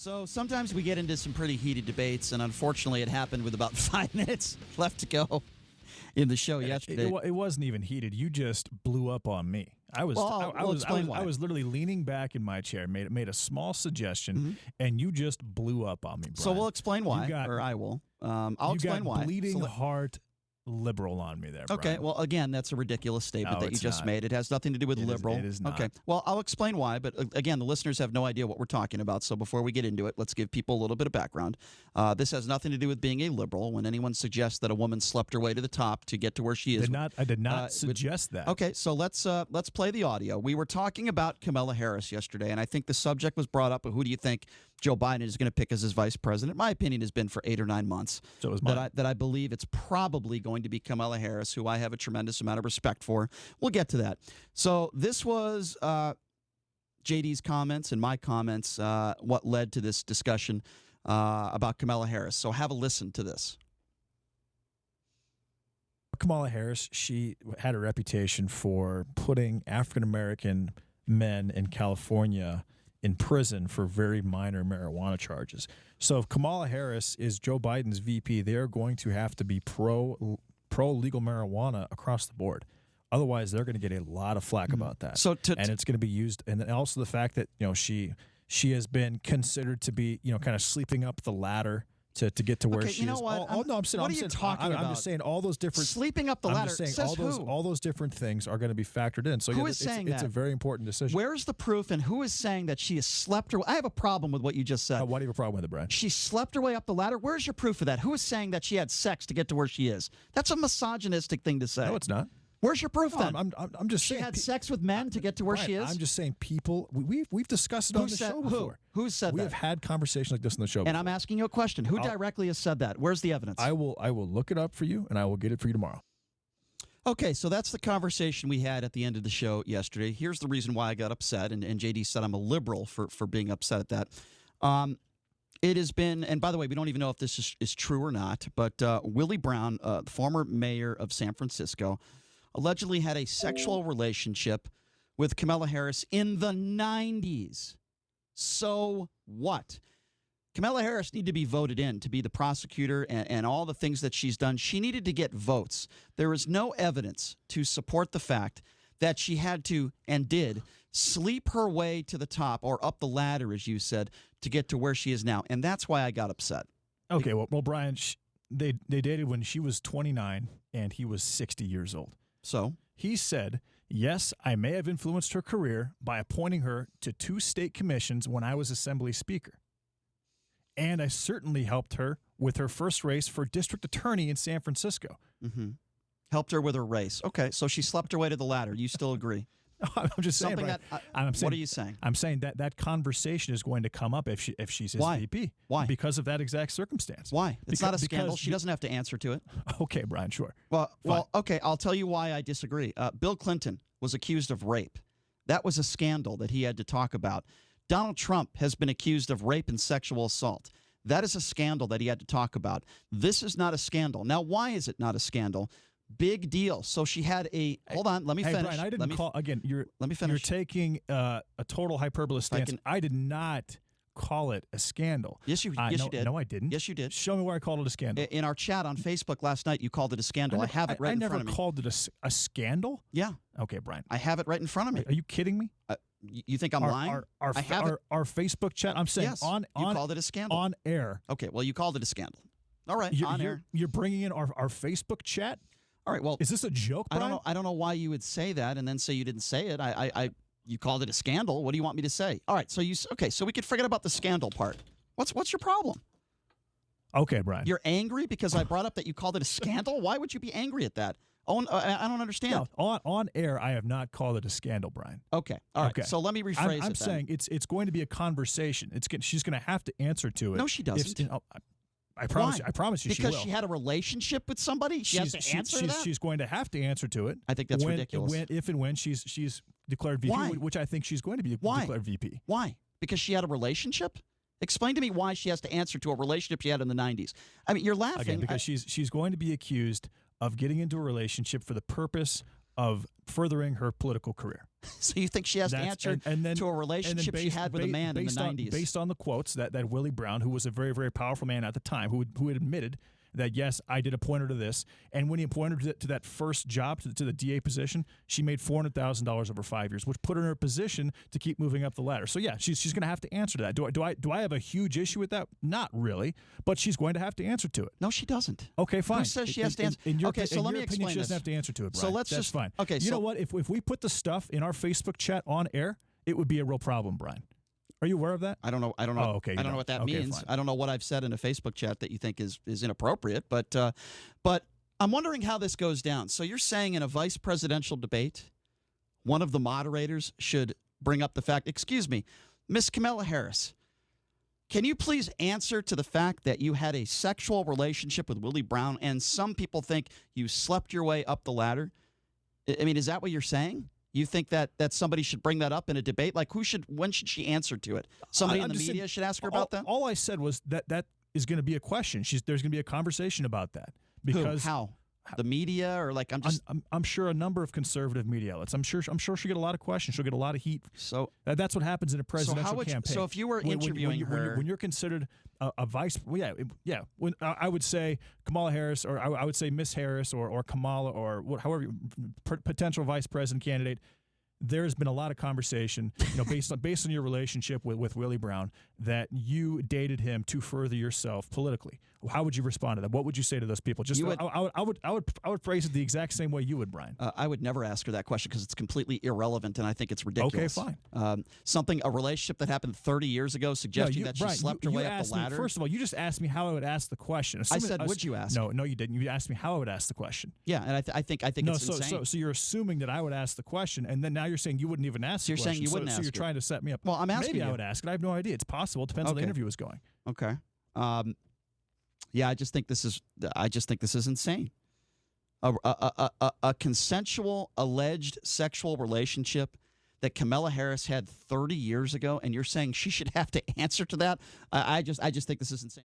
So sometimes we get into some pretty heated debates, and unfortunately it happened with about 5 minutes left to go in the show yesterday. It wasn't even heated. You just blew up on me. I was literally leaning back in my chair, made a small suggestion, and you just blew up on me, Brian. So we'll explain why, or I will. I'll explain why. Bleeding heart liberal on me there, Brian. Okay, well, again, that's a ridiculous statement that you just made. It has nothing to do with liberal. It is not. Okay, well, I'll explain why, but again, the listeners have no idea what we're talking about, so before we get into it, let's give people a little bit of background. This has nothing to do with being a liberal. When anyone suggests that a woman slept her way to the top to get to where she is. I did not suggest that. Okay, so let's play the audio. We were talking about Kamala Harris yesterday, and I think the subject was brought up of who do you think Joe Biden is going to pick as his vice president. My opinion has been for 8 or 9 months so was mine. that I believe it's probably going to be Kamala Harris, who I have a tremendous amount of respect for. We'll get to that. So this was JD's comments and my comments, what led to this discussion about Kamala Harris. So have a listen to this. Kamala Harris, she had a reputation for putting African-American men in California in prison for very minor marijuana charges. So if Kamala Harris is Joe Biden's VP, they're going to have to be pro-legal marijuana across the board. Otherwise, they're going to get a lot of flack about that. And it's going to be used. And also the fact that, she has been considered to be, kind of sleeping up the ladder to get to where she is. You know what? What are you talking about? I'm just saying all those different... Sleeping up the ladder. Says all those different things are going to be factored in. So who is saying that? It's a very important decision. Where's the proof, and who is saying that she has slept her... I have a problem with what you just said. Why do you have a problem with it, Brian? She slept her way up the ladder? Where's your proof of that? Who is saying that she had sex to get to where she is? That's a misogynistic thing to say. No, it's not. Where's your proof then? I'm just saying. She had sex with men to get to where she is? I'm just saying people... We've discussed it on the show before. Who said that? We have had conversations like this on the show before. And I'm asking you a question. Who directly has said that? Where's the evidence? I will look it up for you, and I will get it for you tomorrow. Okay, so that's the conversation we had at the end of the show yesterday. Here's the reason why I got upset, and JD said I'm a liberal for being upset at that. It has been, and by the way, we don't even know if this is true or not, but Willie Brown, the former mayor of San Francisco, allegedly had a sexual relationship with Kamala Harris in the 90s. So what? Kamala Harris needed to be voted in to be the prosecutor and all the things that she's done. She needed to get votes. There is no evidence to support the fact that she had to and did sleep her way to the top or up the ladder, as you said, to get to where she is now. And that's why I got upset. Okay, well Brian, they dated when she was 29 and he was 60 years old. So? He said, yes, I may have influenced her career by appointing her to 2 state commissions when I was Assembly Speaker. And I certainly helped her with her first race for district attorney in San Francisco. Mm-hmm. Helped her with her race. Okay, so she slept her way to the ladder. You still agree? I'm just saying. What are you saying? I'm saying that conversation is going to come up if she's his VP. Why? Because of that exact circumstance. Why? It's not a scandal. She doesn't have to answer to it. Okay, Brian, sure. Well, okay, I'll tell you why I disagree. Bill Clinton was accused of rape. That was a scandal that he had to talk about. Donald Trump has been accused of rape and sexual assault. That is a scandal that he had to talk about. This is not a scandal. Now, why is it not a scandal? Big deal. So she had a... Hold on, let me finish. Brian, I didn't call... Again, let me finish. You're taking a total hyperbole stance. I did not call it a scandal. Yes, you did. No, I didn't. Yes, you did. Show me where I called it a scandal. In our chat on Facebook last night, you called it a scandal. I have it right in front of me. I never called it a scandal? Yeah. Okay, Brian. I have it right in front of me. Are you kidding me? You think I'm lying? Our Facebook chat, I'm saying yes, you called it a scandal. On air. Okay, well, you called it a scandal. All right, on air. You're bringing in our Facebook chat? All right, well, is this a joke, Brian? I don't know why you would say that and then say you didn't say it. You called it a scandal. What do you want me to say? All right, so we could forget about the scandal part. What's your problem? Okay, Brian. You're angry because I brought up that you called it a scandal? Why would you be angry at that? Oh, I don't understand. No, on air, I have not called it a scandal, Brian. Okay, all right. Okay. So let me rephrase it. I'm saying it's going to be a conversation. She's going to have to answer to it. No, she doesn't. I promise. Why? I promise you, because she will. she had a relationship with somebody. She has to answer that. She's going to have to answer to it. I think that's ridiculous. If and when she's declared VP, why? Which I think she's going to be declared VP. Why? Because she had a relationship. Explain to me why she has to answer to a relationship she had in the 90s. I mean, you're laughing. Again, because she's going to be accused of getting into a relationship for the purpose of furthering her political career. So you think she has to answer to a relationship she had with a man in the 90s? Based on the quotes that Willie Brown, who was a very, very powerful man at the time, who had admitted that, yes, I did appoint her to this. And when he appointed her to that first job, to the DA position, she made $400,000 over 5 years, which put her in a position to keep moving up the ladder. So, yeah, she's going to have to answer to that. Do I have a huge issue with that? Not really, but she's going to have to answer to it. No, she doesn't. Okay, fine. Who says she has to answer? So let me explain she this. doesn't have to answer to it, Brian. So let's That's just fine. Okay, you know what? If we put the stuff in our Facebook chat on air, it would be a real problem, Brian. Are you aware of that? I don't know. Oh, okay. I don't know what that means. Fine. I don't know what I've said in a Facebook chat that you think is inappropriate. But I'm wondering how this goes down. So you're saying in a vice presidential debate, one of the moderators should bring up the fact, excuse me, Miss Kamala Harris, can you please answer to the fact that you had a sexual relationship with Willie Brown and some people think you slept your way up the ladder? I mean, is that what you're saying? You think that somebody should bring that up in a debate? Like, when should she answer to it? Somebody in the media should ask her about that? All I said was that is going to be a question. There's going to be a conversation about that. Because How? The media, or like I'm sure a number of conservative media outlets. I'm sure she'll get a lot of questions. She'll get a lot of heat. So that's what happens in a presidential campaign. So if you were interviewing her, when you're considered a vice, yeah. When I would say Kamala Harris, or I would say Miss Harris, or Kamala, or however potential vice president candidate. There's been a lot of conversation, based on your relationship with Willie Brown, that you dated him to further yourself politically. How would you respond to that? What would you say to those people? I would phrase it the exact same way you would, Brian. I would never ask her that question because it's completely irrelevant, and I think it's ridiculous. Okay, fine. A relationship that happened 30 years ago, suggesting that she slept her way up the ladder. First of all, you just asked me how I would ask the question. I said, would you ask? No, you didn't. You asked me how I would ask the question. Yeah, and I think it's insane. So you're assuming that I would ask the question, and then now you're saying you wouldn't even ask. So you're saying you wouldn't ask. So you're trying to set me up. Well, I'm asking. Maybe I would ask it. I have no idea. It's possible. It depends how the interview is going. Okay. Yeah, I just think this is insane. A consensual alleged sexual relationship that Kamala Harris had 30 years ago, and you're saying she should have to answer to that? I just think this is insane.